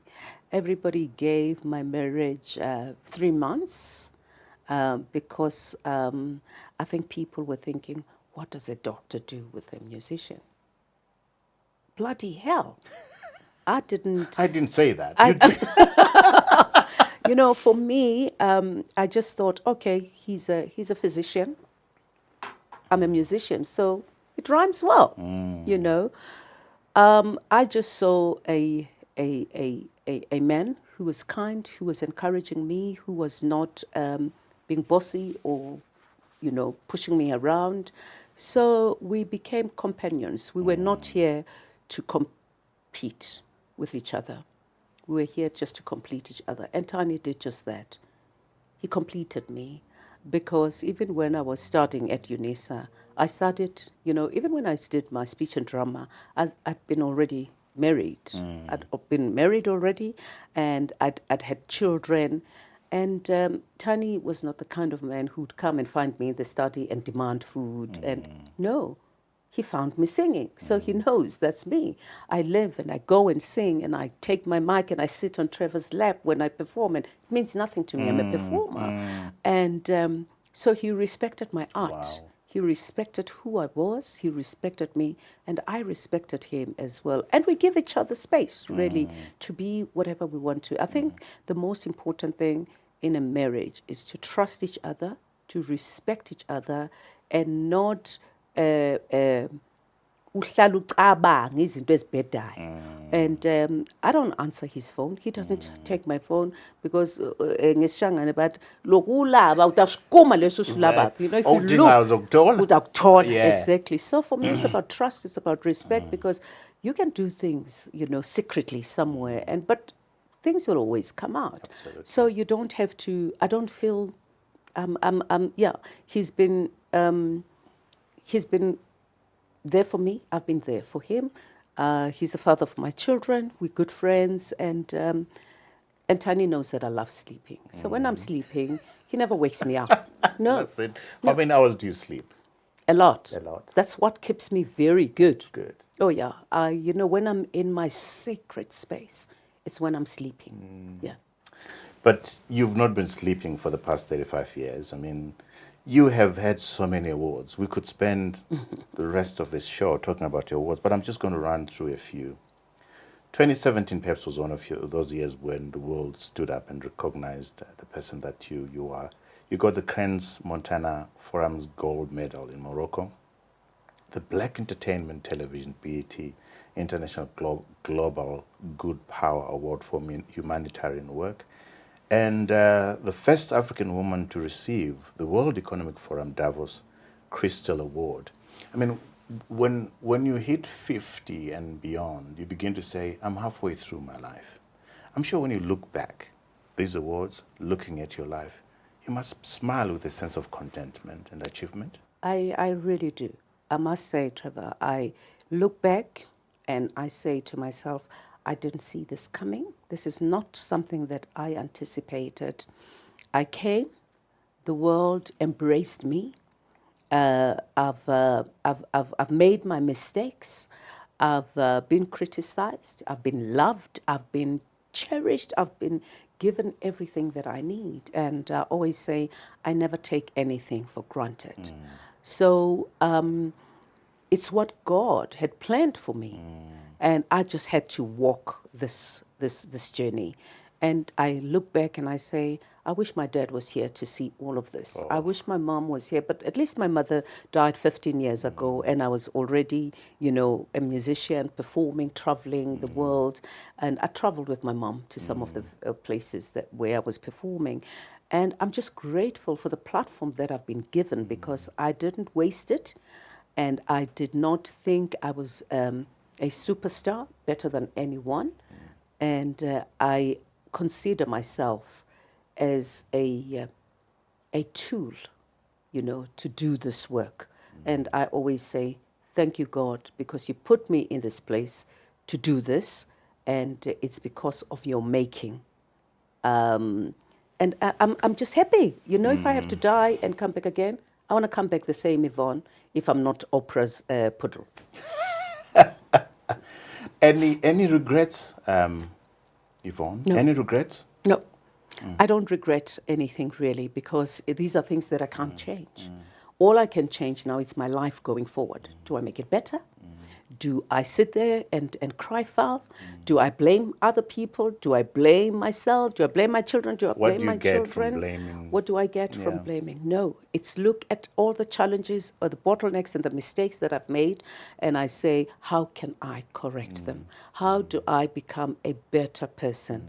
everybody gave my marriage 3 months because I think people were thinking, what does a doctor do with a musician? Bloody hell. I didn't say that. For me, I just thought, okay, he's a physician. I'm a musician, so It rhymes well, you know. I just saw a man who was kind, who was encouraging me, who was not being bossy or, you know, pushing me around. So we became companions. We were not here to compete with each other. We were here just to complete each other. And Tani did just that. He completed me, because even when I was studying at UNISA, I started, you know, even when I did my speech and drama, I'd been already married. I'd been married already, and I'd had children. And Tani was not the kind of man who'd come and find me in the study and demand food. And no, he found me singing. So he knows that's me. I live and I go and sing, and I take my mic and I sit on Trevor's lap when I perform. And it means nothing to me. I'm a performer. And so he respected my art. Wow. He respected who I was. He respected me, and I respected him as well. And we give each other space, really, to be whatever we want to. I think the most important thing in a marriage is to trust each other, to respect each other, and not uhlala ucabanga izinto ezibhedayo. And I don't answer his phone. He doesn't take my phone, because ngesishangane bathi lokulaba utashikuma leso silaba. You know, if you look, uzakuthola. Yeah. Exactly. So for me, it's about trust. It's about respect, because you can do things, you know, secretly somewhere, but things will always come out. Absolutely. So you don't have to. I don't feel. Yeah. He's been there for me. I've been there for him. He's the father of my children. We're good friends, and Tani knows that I love sleeping. So when I'm sleeping, he never wakes me up. No. That's it. How many hours do you sleep? A lot. A lot. That's what keeps me very good. Good. Oh yeah. You know, when I'm in my sacred space, it's when I'm sleeping. Yeah. But you've not been sleeping for the past 35 years. I mean, you have had so many awards. We could spend the rest of this show talking about your awards, but I'm just going to run through a few. 2017 perhaps was one of those years when the world stood up and recognized the person that you are. You got the Crans Montana Forum's gold medal in Morocco, the Black Entertainment Television BET International Global Good Power Award for humanitarian work, and the first African woman to receive the World Economic Forum Davos Crystal Award. I mean, when you hit 50 and beyond, you begin to say, I'm halfway through my life. I'm sure when you look back, these awards, looking at your life, you must smile with a sense of contentment and achievement. I really do. I must say, Trevor, I look back and I say to myself, I didn't see this coming. This is not something that I anticipated. I came, the world embraced me. I've made my mistakes. I've been criticized. I've been loved. I've been cherished. I've been given everything that I need. And I always say, I never take anything for granted. So it's what God had planned for me. And I just had to walk this journey. And I look back and I say, I wish my dad was here to see all of this. I wish my mom was here, but at least my mother died 15 years ago, and I was already, you know, a musician, performing, traveling the world. And I traveled with my mom to some of the places where I was performing. And I'm just grateful for the platform that I've been given, because I didn't waste it, and I did not think I was a superstar, better than anyone. And I consider myself as a tool, you know, to do this work. And I always say, thank you, God, because you put me in this place to do this, and it's because of your making. And I'm just happy, you know, if I have to die and come back again, I want to come back the same Yvonne, if I'm not Oprah's poodle. Any regrets, Yvonne? No. Any regrets? No, I don't regret anything really, because these are things that I can't change. All I can change now is my life going forward. Do I make it better? Do I sit there and cry foul? Do I blame other people? Do I blame myself? Do I blame my children? Do I What blame do you my get children? from blaming? What do I get from Yeah. blaming? No, it's look at all the challenges or the bottlenecks and the mistakes that I've made, and I say, how can I correct them? How do I become a better person?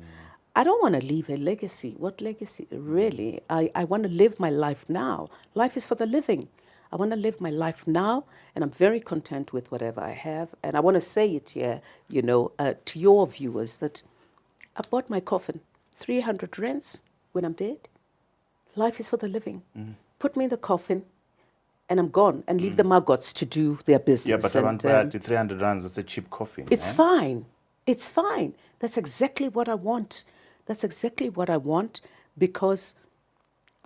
I don't want to leave a legacy. What legacy? Really? I want to live my life now. Life is for the living. I want to live my life now, and I'm very content with whatever I have. And I want to say it here, to your viewers, that I bought my coffin, 300 rands when I'm dead. Life is for the living. Put me in the coffin, and I'm gone, and leave the maggots to do their business. Yeah, but and, 300 rands, that's a cheap coffin. it's eh? fine. It's fine. That's exactly what I want. That's exactly what I want, because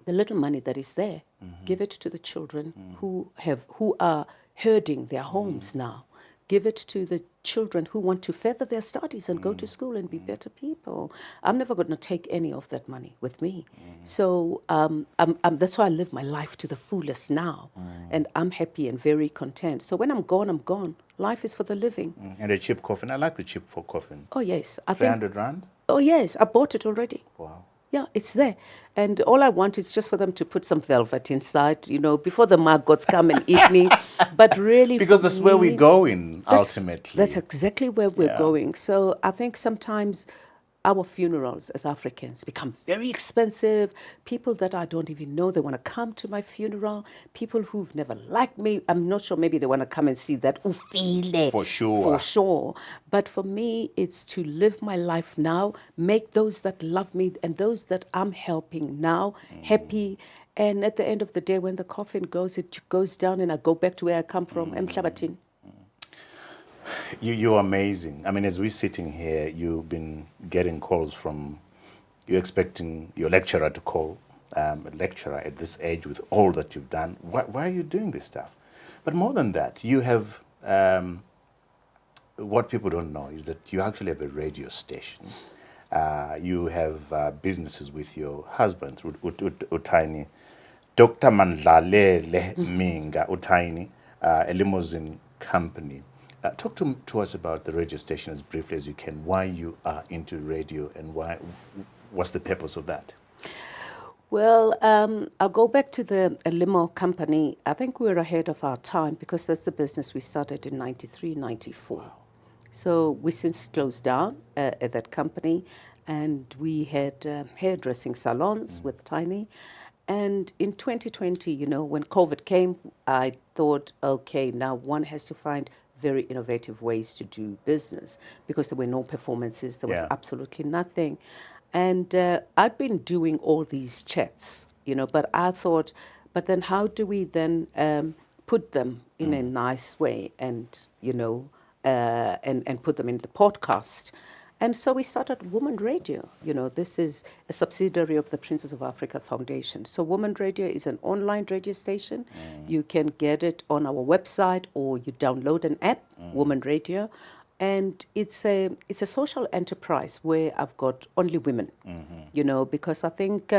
the little money that is there, give it to the children who are herding their homes now. Give it to the children who want to further their studies and go to school and be better people. I'm never going to take any of that money with me. So that's why I live my life to the fullest now. And I'm happy and very content. So when I'm gone, I'm gone. Life is for the living. And a cheap coffin. I like the cheap for coffin. Oh, yes. I think. 300 rand? Oh, yes. I bought it already. Wow. Yeah, it's there. And all I want is just for them to put some velvet inside, before the maggots come and eat me. But really, Because for that's where we're me, going, that's- ultimately. That's exactly where we're Yeah. going. So I think sometimes our funerals as Africans become very expensive. People that I don't even know, they want to come to my funeral. People who've never liked me, I'm not sure, maybe they want to come and see that ufile. For sure. For sure. But for me, it's to live my life now, make those that love me and those that I'm helping now happy. And at the end of the day, when the coffin goes, it goes down and I go back to where I come from, Emhlabathini. You're amazing. I mean, as we're sitting here, you've been getting calls from, you're expecting your lecturer to call, a lecturer at this age with all that you've done. Why are you doing this stuff? But more than that, you have, what people don't know is that you actually have a radio station. You have businesses with your husband, Utani. Dr. Mandlalele Minga Utani, a limousine company. Talk to us about the radio station as briefly as you can, why you are into radio and what's the purpose of that? Well, I'll go back to the limo company. I think we're ahead of our time because that's the business we started in 93, 94. Wow. So we since closed down at that company, and we had hairdressing salons with Tiny. And in 2020, when COVID came, I thought, okay, now one has to find very innovative ways to do business because there were no performances, there was absolutely nothing. And I'd been doing all these chats, but I thought, but then how do we then put them in a nice way and, and put them in the podcast? And so we started Woman Radio. This is a subsidiary of the Princess of Africa Foundation. So Woman Radio is an online radio station. You can get it on our website or you download an app, Woman Radio. And it's a social enterprise where I've got only women, because I think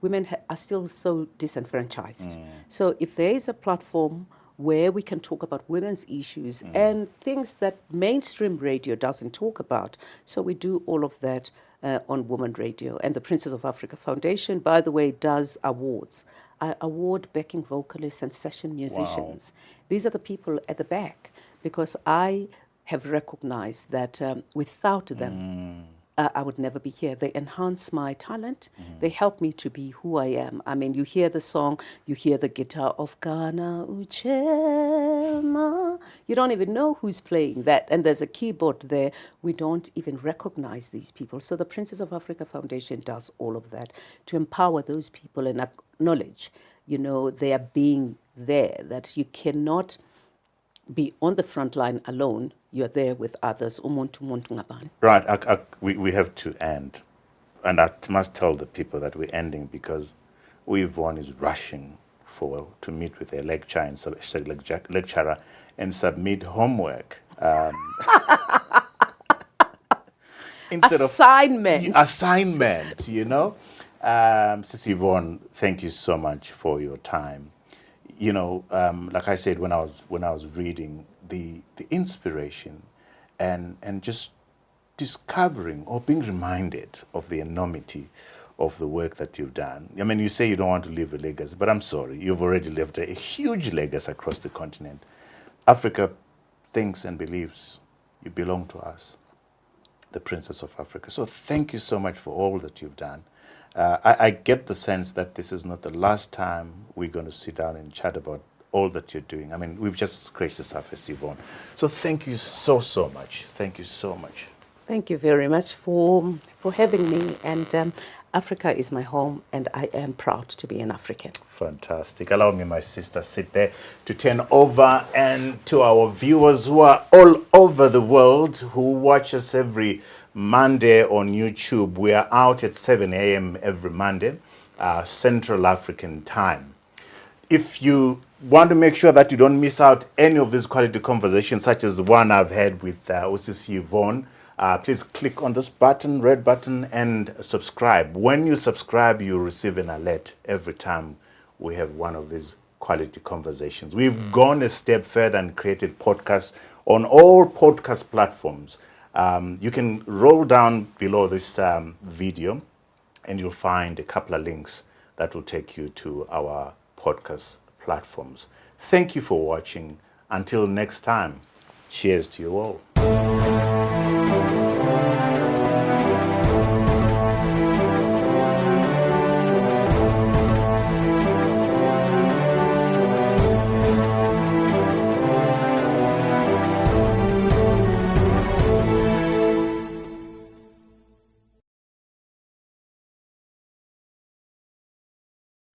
women are still so disenfranchised. So if there is a platform where we can talk about women's issues and things that mainstream radio doesn't talk about. So we do all of that on Woman Radio. And the Princess of Africa Foundation, by the way, does awards. I award backing vocalists and session musicians. Wow. These are the people at the back, because I have recognized that without them, I would never be here. They enhance my talent. They help me to be who I am. I mean, you hear the song, you hear the guitar of Ghana Uchema. You don't even know who's playing that. And there's a keyboard there. We don't even recognize these people. So the Princess of Africa Foundation does all of that to empower those people and acknowledge, their being there, that you cannot be on the front line alone. You're there with others. Right, we have to end. And I must tell the people that we're ending because Yvonne is rushing to meet with a lecturer and submit homework. Instead assignment. Sis Yvonne, thank you so much for your time. you know, like I said when I was reading, the inspiration and just discovering or being reminded of the enormity of the work that you've done. I mean, you say you don't want to leave a legacy, but I'm sorry, you've already left a huge legacy across the continent. Africa thinks and believes you belong to us, the Princess of Africa. So thank you so much for all that you've done. I get the sense that this is not the last time we're going to sit down and chat about all that you're doing. I mean, we've just scratched the surface, Yvonne. So thank you so much. Thank you so much. Thank you very much for having me. And Africa is my home, and I am proud to be an African. Fantastic. Allow me, my sister, sit there to turn over and to our viewers who are all over the world, who watch us every Monday on YouTube. We are out at 7 a.m. every Monday, Central African time. If you want to make sure that you don't miss out any of these quality conversations, such as the one I've had with OCC Yvonne, please click on this button, red button, and subscribe. When you subscribe, you receive an alert every time we have one of these quality conversations. We've gone a step further and created podcasts on all podcast platforms. You can roll down below this video and you'll find a couple of links that will take you to our podcast platforms. Thank you for watching. Until next time, cheers to you all.